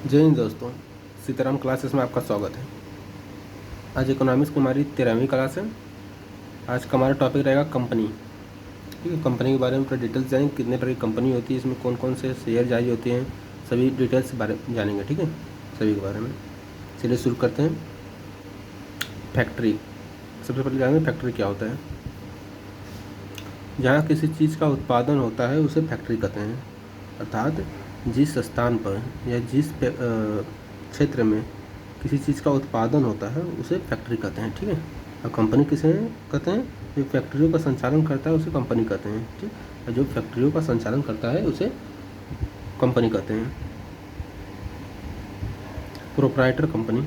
जय हिंद दोस्तों, सीताराम क्लासेस में आपका स्वागत है। आज इकोनॉमिक्स की हमारी 13वीं क्लास है। आज का हमारा टॉपिक रहेगा कंपनी। ठीक है, कंपनी के बारे में पूरा डिटेल्स जानेंगे, कितने तरह की कंपनी होती है, इसमें कौन कौन से शेयर जारी होते हैं, सभी डिटेल्स बारे में जानेंगे। ठीक है, सभी के बारे में। चलिए शुरू करते हैं। फैक्ट्री, सबसे पहले जानेंगे फैक्ट्री क्या होता है। जहाँ किसी चीज़ का उत्पादन होता है उसे फैक्ट्री कहते हैं। अर्थात जिस स्थान पर या जिस क्षेत्र में किसी चीज़ का उत्पादन होता है उसे फैक्ट्री कहते हैं। ठीक है, और कंपनी किसे कहते हैं? जो फैक्ट्रियों का संचालन करता है उसे कंपनी कहते हैं। ठीक, और जो फैक्ट्रियों का संचालन करता है उसे कंपनी कहते हैं। प्रोप्राइटर कंपनी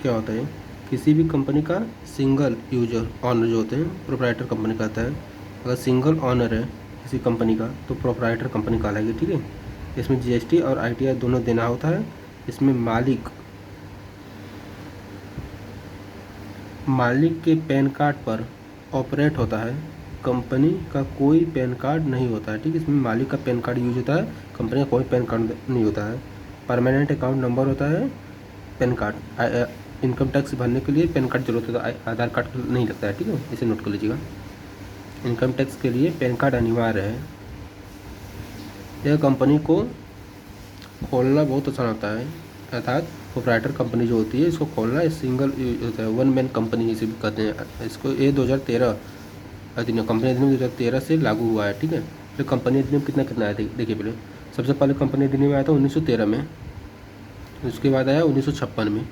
क्या होता है? किसी भी कंपनी का सिंगल यूजर ऑनर जो होते हैं प्रोप्राइटर कंपनी कहता है। अगर सिंगल ऑनर है किसी कंपनी का तो प्रोप्राइटर कंपनी कहलाएगी। ठीक है, इसमें जीएसटी और आईटीआर दोनों देना होता है। इसमें मालिक के पैन कार्ड पर ऑपरेट होता है, कंपनी का कोई पैन कार्ड नहीं होता है। ठीक है, इसमें मालिक का पैन कार्ड यूज होता है, कंपनी का कोई पैन कार्ड नहीं होता है। परमानेंट अकाउंट नंबर होता है पैन कार्ड। इनकम टैक्स भरने के लिए पैन कार्ड जरूरत होता है, आधार कार्ड नहीं लगता है। ठीक है, इसे नोट कर लीजिएगा। इनकम टैक्स के लिए पैन कार्ड अनिवार्य है। यह कंपनी को खोलना बहुत आसान होता है। अर्थात प्रोप्राइटर कंपनी जो होती है इसको खोलना सिंगल होता है, वन मैन कंपनी इसे भी कहते हैं। इसको ये 2013 अधिनियम, कंपनी अधिनियम 2013 से लागू हुआ है। ठीक है, तो कंपनी अधिनियम कितना आया देखिए पहले। सबसे पहले कंपनी अधिनियम आया था 1913 में, उसके बाद आया 1956 में।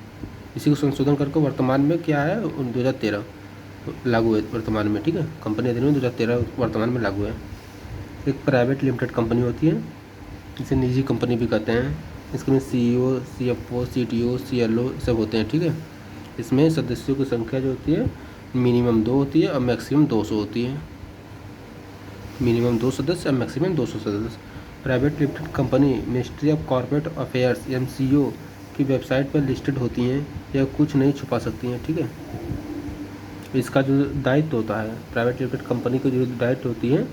इसी को संशोधन करके वर्तमान में क्या आया 2013 लागू है वर्तमान में। ठीक है, कंपनी अधिनियम 2013 वर्तमान में लागू है। एक प्राइवेट लिमिटेड कंपनी होती है, इसे निजी कंपनी भी कहते हैं। इसमें सीईओ, सीएफओ, सीटीओ, सीएलओ सब होते हैं। ठीक है, इसमें सदस्यों की संख्या जो होती है मिनिमम 2 होती है और मैक्सिमम 200 होती है। मिनिमम 2 सदस्य और मैक्सिमम 200 सदस्य। Private limited company ministry of corporate affairs MCO की वेबसाइट पर लिस्टेड होती हैं। यह कुछ नहीं छुपा सकती हैं। ठीक है, इसका जो दायित्व होता है, प्राइवेट लिमिटेड कंपनी की जो दायित्व होती है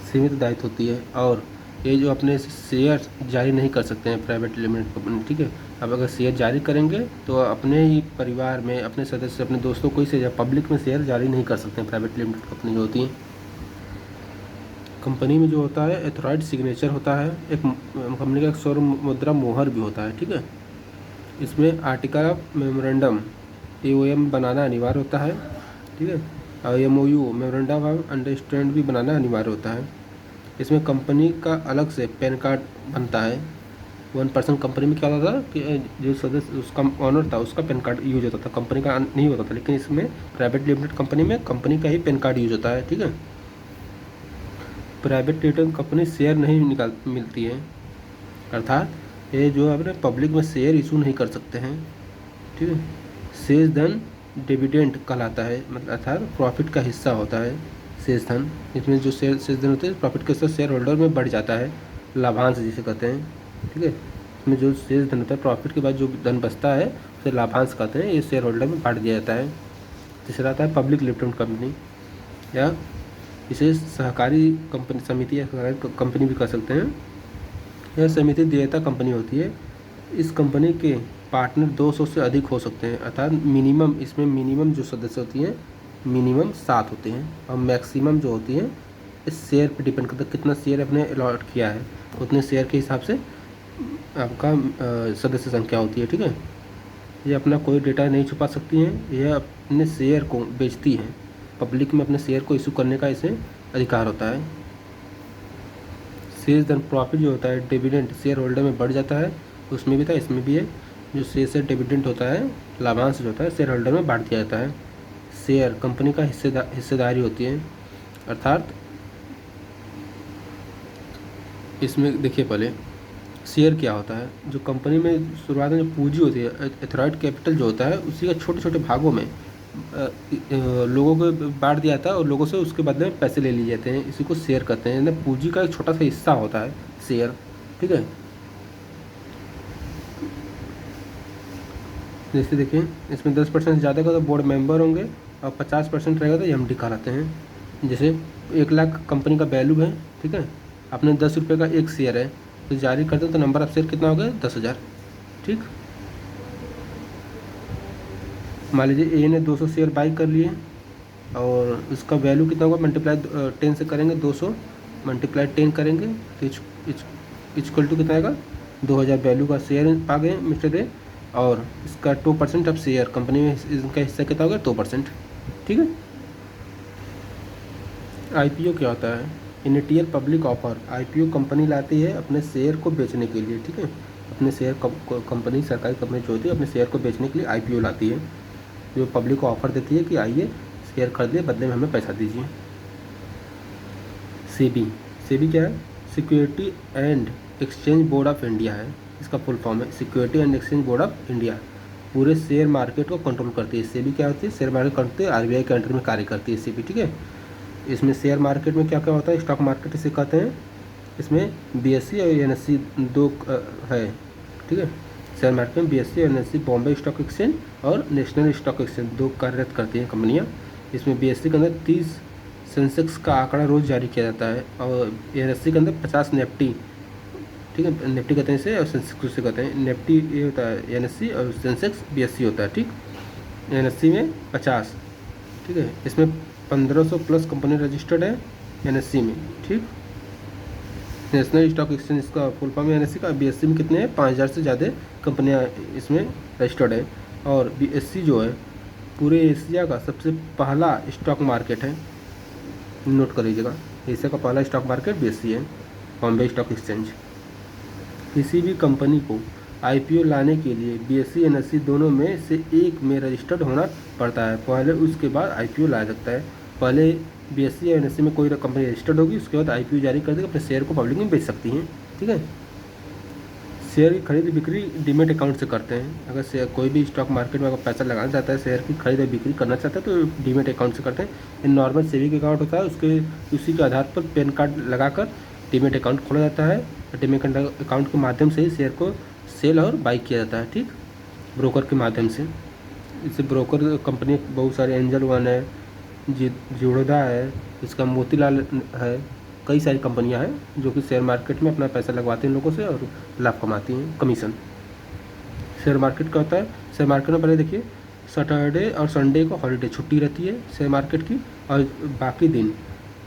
सीमित दायित्व होती है, और ये जो अपने शेयर जारी नहीं कर सकते हैं प्राइवेट लिमिटेड कंपनी। ठीक है, अब अगर शेयर जारी करेंगे तो अपने ही परिवार में अपने सदस्य, अपने दोस्तों को ही शेयर, पब्लिक में शेयर जारी नहीं कर सकते हैं प्राइवेट लिमिटेड कंपनी जो होती है। कंपनी में जो होता है एथोराइज्ड सिग्नेचर होता है। एक कंपनी का एक स्वर मुद्रा मोहर भी होता है। ठीक है, इसमें आर्टिकल ऑफ मेमोरेंडम एओएम बनाना अनिवार्य होता है। ठीक है, और एमओयू मेमोरेंडम ऑफ अंडरस्टैंड भी बनाना अनिवार्य होता है। इसमें कंपनी का अलग से पैन कार्ड बनता है। 1% कंपनी में क्या होता था कि जो सदस्य उसका ऑनर था उसका पैन कार्ड यूज होता था, कंपनी का नहीं होता था। लेकिन इसमें प्राइवेट लिमिटेड कंपनी में कंपनी का ही पैन कार्ड यूज होता है। ठीक है, प्राइवेट लिमिटेड कंपनी शेयर नहीं मिलती है, अर्थात ये जो अपने पब्लिक में शेयर इशू नहीं कर सकते हैं। ठीक है, शेष धन डिविडेंड कहलाता है, मतलब अर्थात प्रॉफिट का हिस्सा होता है शेष धन। इसमें जो शेष धन होते हैं प्रॉफिट के साथ शेयर होल्डर में बढ़ जाता है, लाभांश जिसे कहते हैं। ठीक है, इसमें जो शेष धन होता है प्रॉफिट के बाद जो धन बचता है उसे लाभांश कहते हैं, ये शेयर होल्डर में बांट दिया जाता है। तीसरा आता है पब्लिक लिमिटेड कंपनी, या इसे सहकारी कंपनी समिति या सहकारी कंपनी भी कह सकते हैं। यह समिति देयता कंपनी होती है। इस कंपनी के पार्टनर 200 से अधिक हो सकते हैं, अर्थात मिनिमम, इसमें मिनिमम जो सदस्य होती हैं मिनिमम 7 होते हैं, और मैक्सिमम जो होती हैं इस शेयर पर डिपेंड करता है, कितना शेयर आपने अलॉट किया है उतने शेयर के हिसाब से आपका सदस्य संख्या होती है। ठीक है, ये अपना कोई डेटा नहीं छुपा सकती हैं, यह अपने शेयर को बेचती हैं, पब्लिक में अपने शेयर को इशू करने का इसे अधिकार होता है। शेष धन प्रॉफिट जो होता है डिविडेंड शेयर होल्डर में बढ़ जाता है, उसमें भी था इसमें भी है। जो शेयर डिविडेंड होता है, लाभांश जो होता है शेयर होल्डर में बांट दिया जाता है। शेयर कंपनी का हिस्सेदारी होती है, अर्थात इसमें देखिए पहले शेयर क्या होता है। जो कंपनी में शुरुआत में जो पूंजी होती है एथोराइज्ड कैपिटल जो होता है उसी का छोटे छोटे भागों में लोगों को बांट दिया जाता है और लोगों से उसके बदले में पैसे ले लिए जाते हैं, इसी को शेयर कहते हैं। यानी पूंजी का एक छोटा सा हिस्सा होता है शेयर। ठीक है, जैसे देखिए इसमें 10% ज़्यादा का तो बोर्ड मेंबर होंगे और 50% रहेगा तो एमडी कहलाते हैं। जैसे 1 लाख कंपनी का वैल्यू है, ठीक है, आपने 10 रुपये का एक शेयर है तो जारी करते हैं तो नंबर ऑफ शेयर कितना हो गया 10,000। ठीक, मान लीजिए ए ने 200 शेयर बाई कर लिए और उसका वैल्यू कितना होगा, मल्टीप्लाई 10 से करेंगे, 200 मल्टीप्लाई 10 करेंगे तो इक्वल टू कितना आएगा 2,000 वैल्यू का शेयर पा गए मिस्टर ए। और इसका 2% ऑफ शेयर कंपनी में इनका हिस्सा कितना होगा 2%। ठीक है। आईपीओ क्या होता है, initial public offer. IPO company लाती है अपने शेयर को बेचने के लिए। ठीक है, अपने शेयर कंपनी सरकारी कंपनी जो होती है अपने शेयर को बेचने के लिए आईपीओ लाती है, जो पब्लिक को ऑफर देती है कि आइए शेयर खरीदिए, बदले में हमें पैसा दीजिए। सेबी, सेबी क्या है, security and exchange board of India है, इसका फुल फॉर्म है security and exchange board of India. पूरे शेयर मार्केट को कंट्रोल करती है। सेबी क्या होती है, शेयर मार्केट करती है, आरबीआई के अंडर में कार्य करती है सेबी। ठीक है, इसमें शेयर मार्केट में क्या क्या होता है, स्टॉक मार्केट इसे कहते हैं। इसमें बीएसई और एनएसई दो है। ठीक है, शेयर मार्केट में बीएसई और एनएसई बॉम्बे स्टॉक एक्सचेंज और नेशनल स्टॉक एक्सचेंज दो कार्यरत करती हैं कंपनियां। इसमें बीएसई के अंदर 30 सेंसेक्स का आंकड़ा रोज़ जारी किया जाता है और एनएसई के अंदर 50 निफ्टी। ठीक है, निफ्टी कहते हैं इसे और सेंसेक्स उसे कहते हैं। निफ्टी ये होता है एनएसई और सेंसेक्स बीएसई होता है। ठीक, एनएसई में 50। ठीक है, इसमें 1500 प्लस कंपनी रजिस्टर्ड है एनएसई में। ठीक, नेशनल स्टॉक एक्सचेंज इसका फुल फॉर्म है एनएसई का। बीएसई में कितने हैं, 5000 से ज़्यादा कंपनियां इसमें रजिस्टर्ड है। और बीएसई जो है पूरे एशिया का सबसे पहला स्टॉक मार्केट है, नोट कर लीजिएगा। एशिया का पहला स्टॉक मार्केट बीएसई है, बॉम्बे स्टॉक एक्सचेंज। किसी भी कंपनी को आईपीओ लाने के लिए बीएसई एनएसई दोनों में से एक में रजिस्टर्ड होना पड़ता है, पहले उसके बाद आईपीओ लाया सकता है। पहले बीएसई या एनएसई में कोई कंपनी रजिस्टर्ड होगी, उसके बाद आईपीओ जारी कर देकर अपने शेयर को पब्लिक में बेच सकती हैं। ठीक है, शेयर की खरीद बिक्री डीमेट अकाउंट से करते हैं। अगर शेयर कोई भी स्टॉक मार्केट में अगर पैसा लगाना चाहता है, शेयर की खरीद और बिक्री करना चाहता है तो डीमेट अकाउंट से करते हैं। इन नॉर्मल सेविंग अकाउंट होता है, उसके उसी के आधार पर पैन कार्ड लगाकर डीमेट अकाउंट खोला जाता है। डीमेट अकाउंट के माध्यम से ही शेयर को सेल और बाई किया जाता है। ठीक, ब्रोकर के माध्यम से। इससे ब्रोकर कंपनी बहुत सारे एंजल वन है, जियोडा है, इसका मोतीलाल है, कई सारी कंपनियां हैं जो कि शेयर मार्केट में अपना पैसा लगवाती हैं लोगों से और लाभ कमाती हैं, कमीशन। शेयर मार्केट क्या होता है, शेयर मार्केट में पहले देखिए सैटरडे और संडे को हॉलीडे छुट्टी रहती है शेयर मार्केट की, और बाकी दिन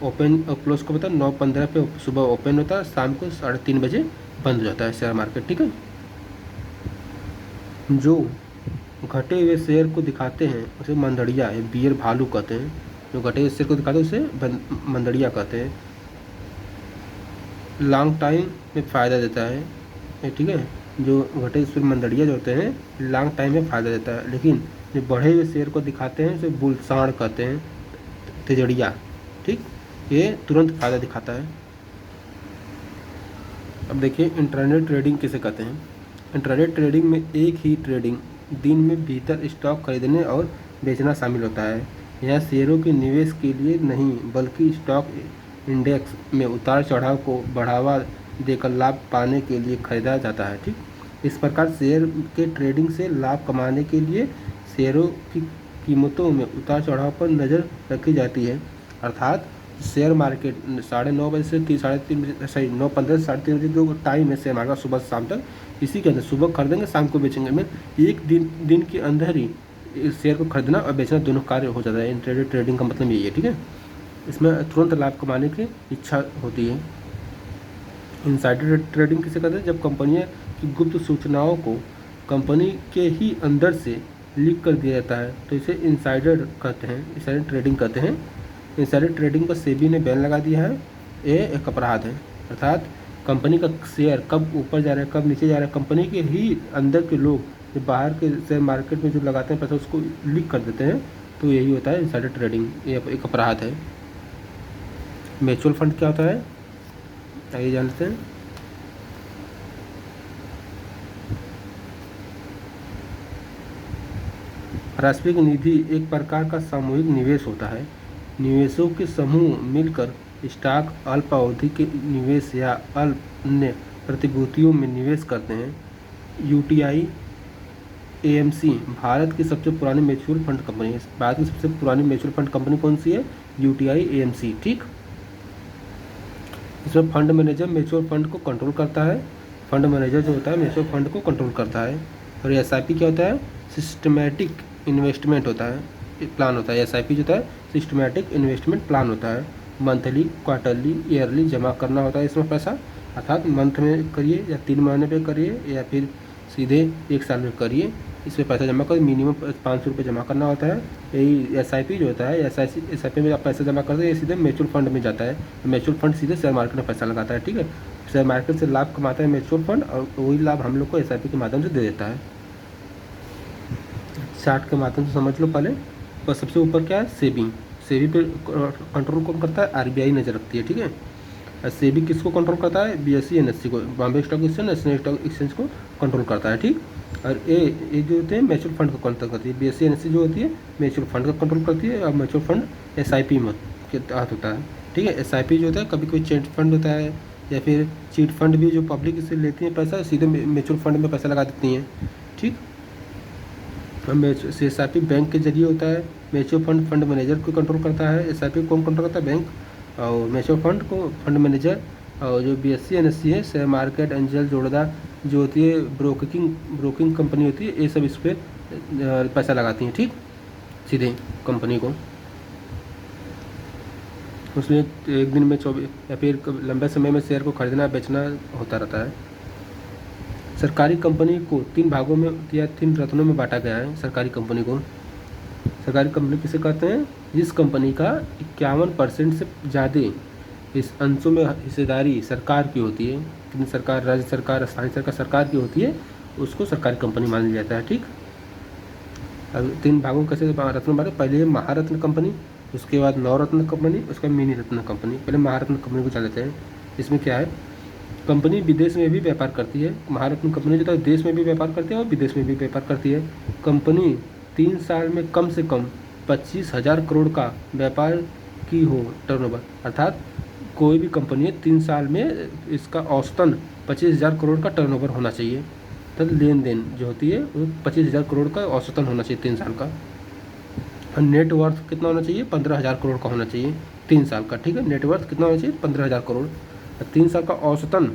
ओपन और क्लोज को पता 9:15 पे सुबह ओपन होता है, शाम को 3:30 बजे बंद हो जाता है शेयर मार्केट। ठीक है, जो घटे हुए शेयर को दिखाते हैं उसे मंदड़िया या बियर भालू कहते हैं। जो घटे हुए शेयर को दिखाते हैं उसे मंदड़िया कहते हैं। लॉन्ग टाइम में फ़ायदा देता है। ठीक है, जो घटे हुए मंदड़िया जो होते हैं लॉन्ग टाइम में फ़ायदा देता है, लेकिन जो बढ़े हुए शेयर को दिखाते हैं उसे बुलसाण कहते हैं, तिजड़िया। ठीक, ये तुरंत फ़ायदा दिखाता है। अब देखिए इंटरनेट ट्रेडिंग किसे कहते हैं। इंटरनेट ट्रेडिंग में एक ही ट्रेडिंग दिन में भीतर स्टॉक खरीदने और बेचना शामिल होता है। यह शेयरों के निवेश के लिए नहीं बल्कि स्टॉक इंडेक्स में उतार चढ़ाव को बढ़ावा देकर लाभ पाने के लिए खरीदा जाता है। ठीक, इस प्रकार शेयर के ट्रेडिंग से लाभ कमाने के लिए शेयरों की कीमतों में उतार चढ़ाव पर नज़र रखी जाती है। अर्थात शेयर मार्केट 9:30 बजे से 3:30 बजे, सही 9:15 से 3:30 बजे जो टाइम है शेयर मार्केट सुबह से शाम तक, इसी के अंदर सुबह खरीदेंगे शाम को बेचेंगे। में एक दिन के अंदर ही शेयर को खरीदना और बेचना दोनों कार्य हो जाता है। इंट्राडे ट्रेडिंग का मतलब यही है। ठीक है, इसमें तुरंत लाभ कमाने की इच्छा होती है। इनसाइडर ट्रेडिंग किसे कहते हैं, जब कंपनियां की गुप्त सूचनाओं को कंपनी के ही अंदर से लीक कर दिया जाता है तो इसे इनसाइडर कहते हैं, इनसाइडर ट्रेडिंग कहते हैं। इनसाइडर ट्रेडिंग पर सेबी ने बैन लगा दिया है, ये एक अपराध है। अर्थात कंपनी का शेयर कब ऊपर जा रहा है कब नीचे जा रहा है, कंपनी के ही अंदर के लोग जो बाहर के शेयर मार्केट में जो लगाते हैं पैसा उसको लीक कर देते हैं, तो यही होता है इनसाइडर ट्रेडिंग, ये एक अपराध है। म्यूचुअल फंड क्या होता है, आइए जानते हैं। पारस्परिक निधि एक प्रकार का सामूहिक निवेश होता है। निवेशों के समूह मिलकर स्टॉक, अल्पावधि के निवेश या अन्य प्रतिभूतियों में निवेश करते हैं। यूटीआई एएमसी भारत की सबसे पुरानी म्यूचुअल फंड कंपनी है। भारत की सबसे पुरानी म्यूचुअल फंड कंपनी कौन सी है, यूटीआई एएमसी। ठीक, इसमें फंड मैनेजर म्यूचुअल फंड को कंट्रोल करता है। फंड मैनेजर जो होता है म्यूचुअल फंड को कंट्रोल करता है। और एसआईपी क्या होता है? सिस्टमैटिक इन्वेस्टमेंट होता है, प्लान होता है। एसआईपी जो होता है सिस्टमैटिक इन्वेस्टमेंट प्लान होता है। मंथली, क्वार्टरली, ईयरली जमा करना होता है इसमें पैसा, अर्थात मंथ में करिए या 3 महीने पे करिए या फिर सीधे 1 साल में करिए, इसमें पैसा जमा कर मिनिमम 500 रुपये जमा करना होता है। यही एसआईपी जो होता है, एसआईपी में आप पैसा जमा करते हैं, ये सीधे म्यूचुअल फंड में जाता है। म्यूचुअल फंड सीधे शेयर मार्केट में पैसा लगाता है, ठीक है। शेयर मार्केट से लाभ कमाता है म्यूचुअल फंड, और वही लाभ हम लोग को एसआईपी के माध्यम से दे देता है। चार्ट के माध्यम से समझ लो पहले। और सबसे ऊपर क्या है? सेबी। सेबी पे कंट्रोल कौन करता है? आरबीआई नज़र रखती है, ठीक है। सेबी किसको कंट्रोल करता है? बीएसई एनएससी को, Bombay stock exchange, national stock exchange को कंट्रोल करता है, ठीक। और ये जो होते हैं म्यूचुअल फंड को कंट्रोल करती है। बीएसई एनएससी जो होती है म्यूचुअल फंड का कंट्रोल करती है, और म्यूचुअल फंड एसआईपी में के तहत होता है, ठीक है। एसआईपी जो होता है कभी कोई चीट फंड होता है, या फिर चीट फंड भी जो पब्लिक इससे लेती है पैसा, सीधे म्यूचुअल फंड में पैसा लगा देती हैं, ठीक। एसआईपी बैंक के जरिए होता है। म्यूचुअल फंड फंड मैनेजर को कंट्रोल करता है। एसआईपी कौन कंट्रोल करता है? बैंक। और म्यूचुअल फंड को फंड मैनेजर। और जो बीएससी एनएससी है शेयर मार्केट, एंजल, जोड़दा जो होती है ब्रोकिंग कंपनी होती है, ये सब इस पर पैसा लगाती हैं, ठीक, सीधे कंपनी को। उसमें एक दिन में 24 या फिर लंबे समय में शेयर को खरीदना बेचना होता रहता है। सरकारी कंपनी को 3 भागों में या 3 रत्नों में बांटा गया है। सरकारी कंपनी को, सरकारी कंपनी किसे कहते हैं? जिस कंपनी का 51% से ज़्यादा इस अंशों में हिस्सेदारी सरकार की होती है, कितनी सरकार, राज्य सरकार, स्थानीय सरकार, सरकार की होती है, उसको सरकारी कंपनी मान लिया जाता है, ठीक। अब 3 भागों कैसे रत्न बांटे? पहले महारत्न कंपनी, उसके बाद नवरत्न कंपनी, उसके बाद मिनी रत्न कंपनी। पहले महारत्न कंपनी को जान लेते हैं। इसमें क्या है? कंपनी विदेश में भी व्यापार करती है। महारत्न कंपनी जो है देश में भी व्यापार करती है और विदेश में भी व्यापार करती है। कंपनी 3 साल में कम से कम 25,000 करोड़ का व्यापार की हो टर्नओवर, अर्थात कोई भी कंपनी है 3 साल में इसका औसतन 25,000 करोड़ का टर्नओवर होना चाहिए। तो लेन देन जो होती है वो 25,000 करोड़ का औसतन होना चाहिए 3 साल का। और नेट वर्थ कितना होना चाहिए? 15,000 करोड़ का होना चाहिए 3 साल का, ठीक है। नेट वर्थ कितना होना चाहिए? 15,000 करोड़। 3 साल का औसतन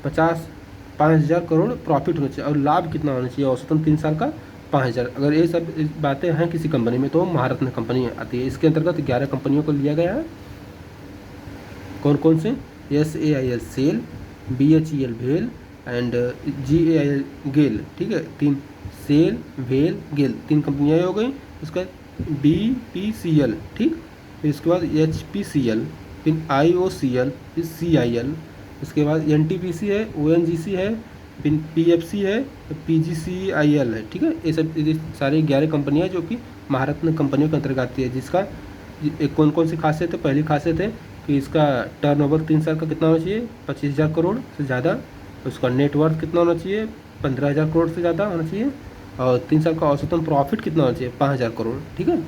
5,000 करोड़ प्रॉफिट होना चाहिए। और लाभ कितना होना चाहिए? औसतन 3 साल का 5,000। अगर ये सब बातें हैं किसी कंपनी में तो महारत्न कंपनी आती है। इसके अंतर्गत 11 कंपनियों को लिया गया है। कौन कौन से? SAIL सेल, BHEL भेल, एंड GAIL गेल, ठीक है। 3 सेल, भेल, गेल 3 कंपनियाँ हो गई। उसका BPCL, ठीक। फिर इसके बाद HPCL, फिर IOCL, फिर CIL, उसके बाद NTPC है, ONGC है, फिर PFC है, PGCIL है, ठीक है। ये सब सारी 11 कंपनियाँ जो कि महारत्न कंपनियों के अंतर्गत आती है। जिसका कौन कौन सी खासियत है? पहली खासियत है कि इसका टर्नओवर 3 साल का कितना होना चाहिए? 25,000 करोड़ से ज़्यादा। उसका नेटवर्थ कितना होना चाहिए? 15,000 करोड़ से ज़्यादा होना चाहिए। और 3 साल का औसतन प्रॉफिट कितना होना चाहिए? 5,000 करोड़, ठीक है।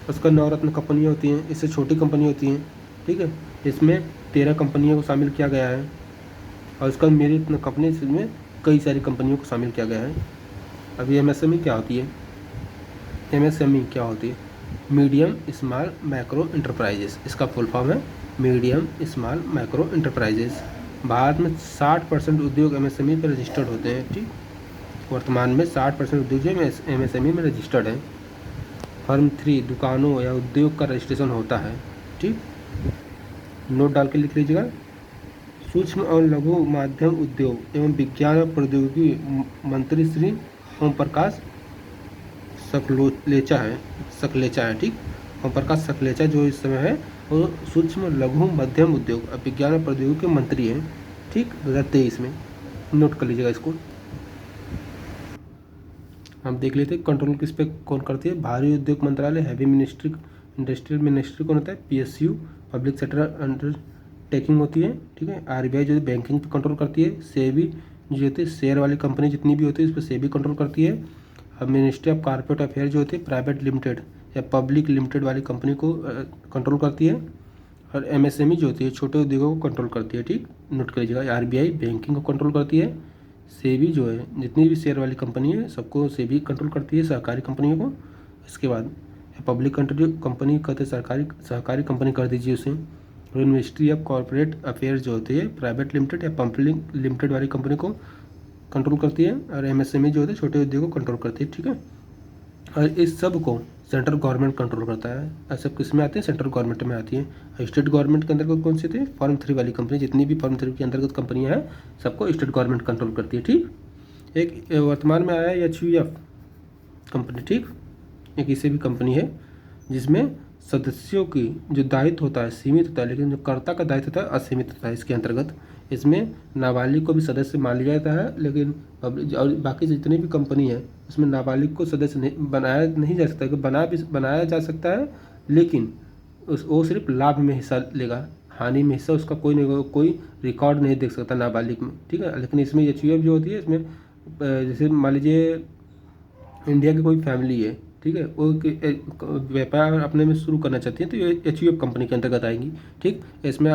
उसका नवरत्न कंपनियाँ होती हैं, इससे छोटी कंपनी होती हैं, ठीक है। इसमें 13 कंपनियों को शामिल किया गया है। और उसका मेरी कंपनी, इसमें कई सारी कंपनियों को शामिल किया गया है। अभी MSME क्या होती है? MSME क्या होती है? मीडियम स्मॉल माइक्रो इंटरप्राइजेस, इसका फुल फॉर्म है medium small micro enterprises. Bharat में 60% उद्योग MSME पर रजिस्टर्ड होते हैं, ठीक। वर्तमान में 60% उद्योग जो MSME में रजिस्टर्ड हैं। फर्म 3 दुकानों या उद्योग का रजिस्ट्रेशन होता है, ठीक। नोट डाल के लिख लीजिएगा। सूक्ष्म और लघु माध्यम उद्योग एवं विज्ञान और प्रौद्योगिकी मंत्री श्री ओम प्रकाश सकलेचा है, ठीक। ओम प्रकाश सकलेचा जो इस समय है वो सूक्ष्म लघु मध्यम उद्योग और विज्ञान और प्रौद्योगिकी मंत्री हैं, ठीक, 2023 में। नोट कर लीजिएगा इसको। हम देख लेते हैं कंट्रोल किस पे कौन करती है। भारी उद्योग मंत्रालय, हैवी मिनिस्ट्री, इंडस्ट्रियल मिनिस्ट्री कौन होता है? PSU, पब्लिक सेक्टर अंडरटेकिंग होती है, ठीक है। RBI जो बैंकिंग पे कंट्रोल करती है। सेबी जो होती है शेयर वाली कंपनी जितनी भी होती है उस पर सेबी कंट्रोल करती है। और मिनिस्ट्री ऑफ कॉर्पोरेट अफेयर जो होती है प्राइवेट लिमिटेड या पब्लिक लिमिटेड वाली कंपनी को कंट्रोल करती है। और MSME जो होती है छोटे उद्योगों को कंट्रोल करती है, ठीक। नोट कर लीजिएगा। RBI बैंकिंग को कंट्रोल करती है। सेबी जो है जितनी भी शेयर वाली कंपनी है सबको सेबी कंट्रोल करती है, सहकारी कंपनियों को। इसके बाद पब्लिक कंपनी कहते हैं, सहकारी कंपनी कर दीजिए उसे। मिनिस्ट्री ऑफ कॉर्पोरेट अफेयर्स जो होती है प्राइवेट लिमिटेड या पब्लिक लिमिटेड वाली कंपनी को कंट्रोल करती है, और एमएसएमई जो होते हैं छोटे उद्योग को कंट्रोल करती है, ठीक है। और इस सब को सेंट्रल गवर्नमेंट कंट्रोल करता है। और सब किस में आते हैं? सेंट्रल गवर्नमेंट में आती है। स्टेट गवर्नमेंट के अंतर्गत कौन सी थी? फॉर्म 3 वाली कंपनी, जितनी भी फॉर्म 3 के अंतर्गत कंपनियां हैं सबको स्टेट गवर्नमेंट कंट्रोल करती है, ठीक। एक वर्तमान में आया है HUF कंपनी, ठीक। एक इसे भी कंपनी है जिसमें सदस्यों की जो दायित्व होता है सीमित होता है, लेकिन जो कर्ता का दायित्व होता है असीमित होता है। इसके अंतर्गत इसमें नाबालिग को भी सदस्य मान लिया जाता है, लेकिन और बाकी जितनी भी कंपनी है उसमें नाबालिग को सदस्य नहीं बनाया नहीं जा सकता, कि बनाया जा सकता है, लेकिन वो सिर्फ लाभ में हिस्सा लेगा, हानि में हिस्सा उसका कोई रिकॉर्ड नहीं देख सकता नाबालिग में, ठीक है। लेकिन इसमें HUF जो होती है, इसमें जैसे मान लीजिए इंडिया की कोई फैमिली है, ठीक है, वो व्यापार अपने में शुरू करना चाहती है तो ये HUF कंपनी के अंतर्गत आएंगी, ठीक। इसमें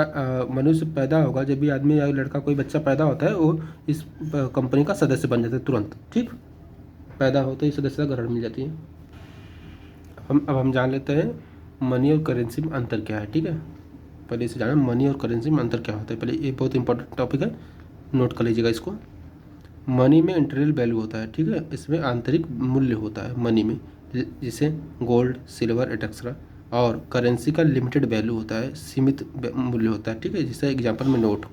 मनुष्य पैदा होगा, जब भी आदमी या लड़का कोई बच्चा पैदा होता है वो इस कंपनी का सदस्य बन जाता है तुरंत, ठीक। पैदा होते ही सदस्यता ग्रहण मिल जाती है। अब हम जान लेते हैं मनी और करेंसी में अंतर क्या है, ठीक है। पहले इसे जाना मनी और करेंसी में अंतर क्या होता है। पहले ये बहुत इंपॉर्टेंट टॉपिक है, नोट कर लीजिएगा इसको। मनी में इंटरनल वैल्यू होता है, ठीक है, इसमें आंतरिक मूल्य होता है मनी में, जिसे गोल्ड, सिल्वर एटसेट्रा। और करेंसी का लिमिटेड वैल्यू होता है, सीमित मूल्य होता है, ठीक है, जिसे एग्जांपल में नोट।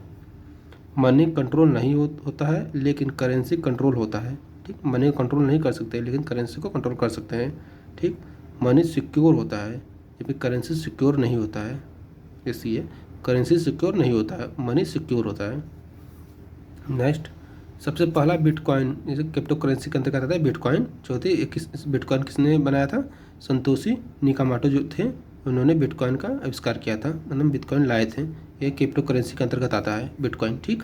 मनी कंट्रोल नहीं होता है, लेकिन करेंसी कंट्रोल होता है, ठीक। मनी को कंट्रोल नहीं कर सकते लेकिन करेंसी को कंट्रोल कर सकते हैं, ठीक। मनी सिक्योर होता है जबकि करेंसी सिक्योर नहीं होता है, इसलिए करेंसी सिक्योर नहीं होता है, मनी सिक्योर होता है। नेक्स्ट, सबसे पहला बिटकॉइन जैसे क्रिप्टो करेंसी के अंतर्गत आता है बिटकॉइन, जो होती है बिटकॉइन किसने बनाया था? संतोषी निकामोटो जो थे उन्होंने बिटकॉइन का आविष्कार किया था, मतलब बिटकॉइन लाए थे। ये क्रिप्टो करेंसी के अंतर्गत आता है बिटकॉइन, ठीक।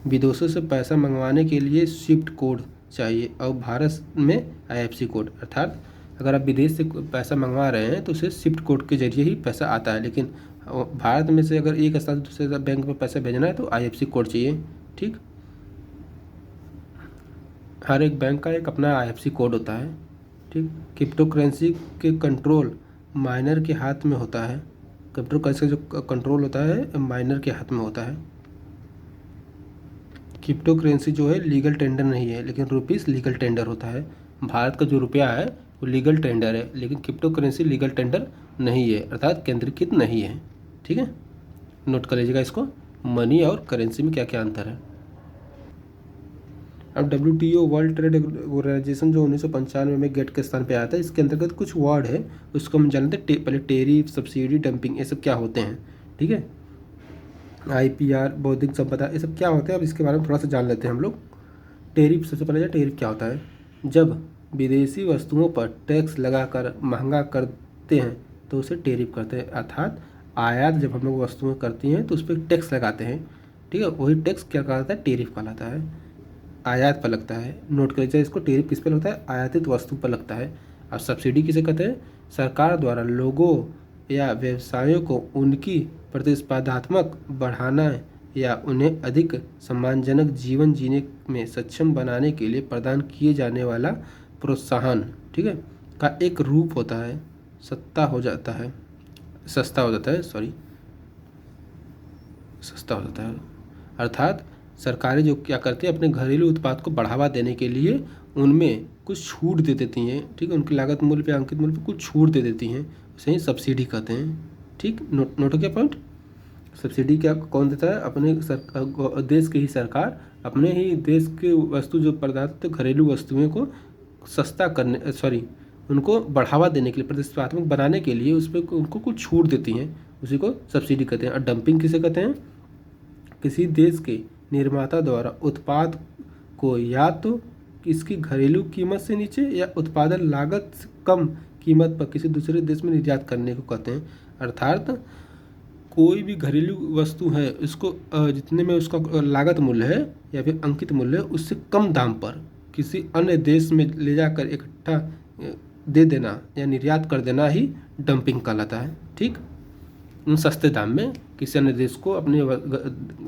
विदेशों से पैसा मंगवाने के लिए स्विफ्ट कोड चाहिए और भारत में IFSC कोड, अर्थात अगर आप विदेश से पैसा मंगवा रहे हैं तो उसे स्विफ्ट कोड के जरिए ही पैसा आता है, लेकिन भारत में से अगर एक स्थान से दूसरे बैंक में पैसा भेजना है तो IFSC कोड चाहिए, ठीक। हर एक बैंक का एक अपना IFSC कोड होता है, ठीक। क्रिप्टो करेंसी के कंट्रोल माइनर के हाथ में होता है। क्रिप्टो करेंसी का जो कंट्रोल होता है माइनर के हाथ में होता है। क्रिप्टो करेंसी जो है लीगल टेंडर नहीं है, लेकिन रुपीस लीगल टेंडर होता है। भारत का जो रुपया है वो लीगल टेंडर है, लेकिन क्रिप्टो करेंसी लीगल टेंडर नहीं है, अर्थात केंद्रीकृत नहीं है, ठीक है। नोट कर लीजिएगा इसको, मनी और करेंसी में क्या क्या अंतर है। अब WTO वर्ल्ड ट्रेड ऑर्गेनाइजेशन जो 1995 में गेट के स्थान पे आया था, इसके अंतर्गत कुछ वर्ड है उसको हम जानते हैं। पहले टेरिफ, सब्सिडी, डंपिंग, ये सब क्या होते हैं, ठीक है। IPR, बौद्धिक संपदा, ये सब क्या होते हैं, अब इसके बारे में थोड़ा सा जान लेते हैं हम लोग। टेरिफ, सबसे पहले टेरिफ क्या होता है? जब विदेशी वस्तुओं पर टैक्स लगाकर महंगा करते हैं तो उसे टेरिफ करते हैं, अर्थात आयात जब हम लोग वस्तुएं करती हैं तो उस पर टैक्स लगाते हैं, ठीक है, वही टैक्स क्या कहलाता है? टेरिफ कहलाता है, आयात पर लगता है। नोट कर लीजिए इसको, टेरिफ किस पर लगता है? आयातित वस्तु पर लगता है। और सब्सिडी किसे कहते हैं? सरकार द्वारा लोगों या व्यवसायों को उनकी प्रतिस्पर्धात्मक बढ़ाना या उन्हें अधिक सम्मानजनक जीवन जीने में सक्षम बनाने के लिए प्रदान किए जाने वाला प्रोत्साहन, ठीक है, का एक रूप होता है। सस्ता हो जाता है, सस्ता हो जाता है, अर्थात सरकारें जो क्या करती है अपने घरेलू उत्पाद को बढ़ावा देने के लिए उनमें कुछ छूट दे देती हैं, ठीक है, उनकी लागत मूल्य पे अंकित मूल्य पे कुछ छूट दे देती हैं, उसे ही सब्सिडी कहते हैं, ठीक। नोट हो गया पॉइंट। सब्सिडी क्या कौन देता है? अपने देश की ही सरकार अपने ही देश के वस्तु जो पदार्थ घरेलू वस्तुओं को सस्ता करने उनको बढ़ावा देने के लिए, प्रतिस्पर्धात्मक बनाने के लिए उस पर उनको कुछ छूट देती हैं, उसी को सब्सिडी कहते हैं। और डंपिंग किसे कहते हैं? किसी देश के निर्माता द्वारा उत्पाद को या तो इसकी घरेलू कीमत से नीचे या उत्पादन लागत से कम कीमत पर किसी दूसरे देश में निर्यात करने को कहते हैं। अर्थात कोई भी घरेलू वस्तु है उसको जितने में उसका लागत मूल्य है या फिर अंकित मूल्य है उससे कम दाम पर किसी अन्य देश में ले जाकर इकट्ठा दे देना या निर्यात कर देना ही डंपिंग कहलाता है, ठीक। सस्ते दाम में किसी अन्य देश को अपने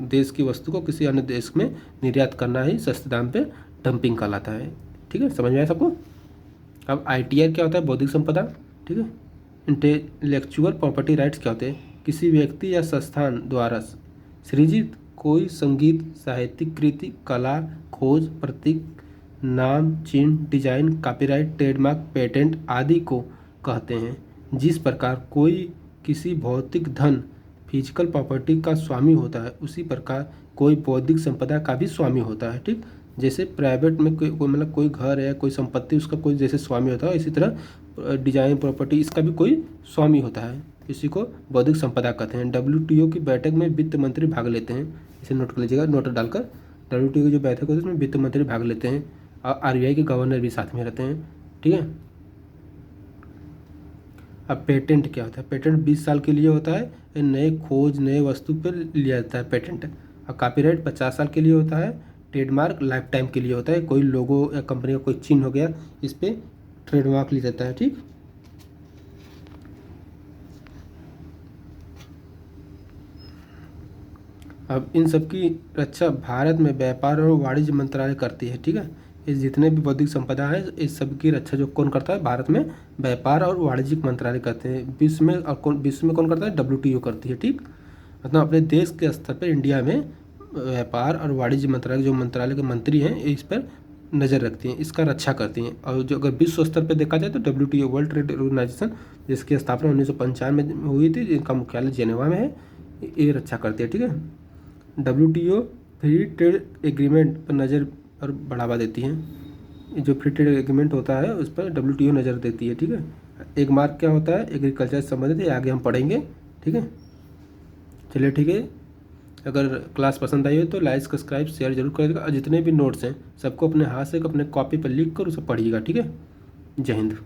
देश की वस्तु को किसी अन्य देश में निर्यात करना ही सस्ते दाम पे डंपिंग कहलाता है, ठीक है, समझ में आया सबको। अब ITR क्या होता है? बौद्धिक संपदा, ठीक है। इंटेलेक्चुअल प्रॉपर्टी राइट्स क्या होते हैं? किसी व्यक्ति या संस्थान द्वारा सृजित कोई संगीत, साहित्यिक कृति, कला, खोज, प्रतीक, नाम, चिन्ह, डिजाइन, कॉपीराइट, ट्रेडमार्क, पेटेंट आदि को कहते हैं। जिस प्रकार कोई किसी भौतिक धन फिजिकल प्रॉपर्टी का स्वामी होता है, उसी प्रकार कोई बौद्धिक संपदा का भी स्वामी होता है। ठीक, जैसे प्राइवेट में कोई मतलब कोई घर है, कोई संपत्ति, उसका कोई जैसे स्वामी होता है, इसी तरह डिजाइन प्रॉपर्टी इसका भी कोई स्वामी होता है। इसी को बौद्धिक संपदा कहते हैं। WTO की बैठक में वित्त मंत्री भाग लेते हैं, इसे नोट कर लीजिएगा, नोट डालकर। WTO की जो बैठक होती है उसमें वित्त मंत्री भाग लेते हैं और RBI के गवर्नर भी साथ में रहते हैं। ठीक है। अब पेटेंट क्या होता है? पेटेंट 20 साल के लिए होता है, ये नए खोज, नए वस्तु पर लिया जाता है पेटेंट। और कॉपीराइट 50 साल के लिए होता है। ट्रेडमार्क लाइफ टाइम के लिए होता है, कोई लोगो या कंपनी का कोई चिन्ह हो गया, इस पर ट्रेडमार्क लिया जाता है। ठीक, अब इन सब की रक्षा भारत में व्यापार और वाणिज्य मंत्रालय करती है। ठीक है, इस जितने भी बौद्धिक संपदा है इस सब की रक्षा जो कौन करता है? भारत में व्यापार और वाणिज्यिक मंत्रालय करते हैं। विश्व में कौन करता है? WTO करती है। ठीक, मतलब अपने देश के स्तर पर इंडिया में व्यापार और वाणिज्य मंत्रालय जो मंत्रालय के मंत्री हैं इस पर नज़र रखती हैं, इसका रक्षा करती हैं। और जो अगर विश्व स्तर पर देखा जाए तो WTO वर्ल्ड ट्रेड ऑर्गेनाइजेशन, जिसकी स्थापना 1995 में हुई थी, जिनका मुख्यालय जेनेवा में है, ये रक्षा करती है। ठीक है, WTO फ्री ट्रेड एग्रीमेंट पर नज़र और बढ़ावा देती है। जो फ्री ट्रेड एग्रीमेंट होता है उस पर WTO नज़र देती है। ठीक है, एक मार्क क्या होता है? एग्रीकल्चर से संबंधित, ये आगे हम पढ़ेंगे। ठीक है, चलिए ठीक है। अगर क्लास पसंद आई हो तो लाइक, सब्सक्राइब, शेयर जरूर करिएगा और जितने भी नोट्स हैं सबको अपने हाथ से अपने कॉपी पर लिख कर उसे पढ़िएगा। ठीक है, जय हिंद।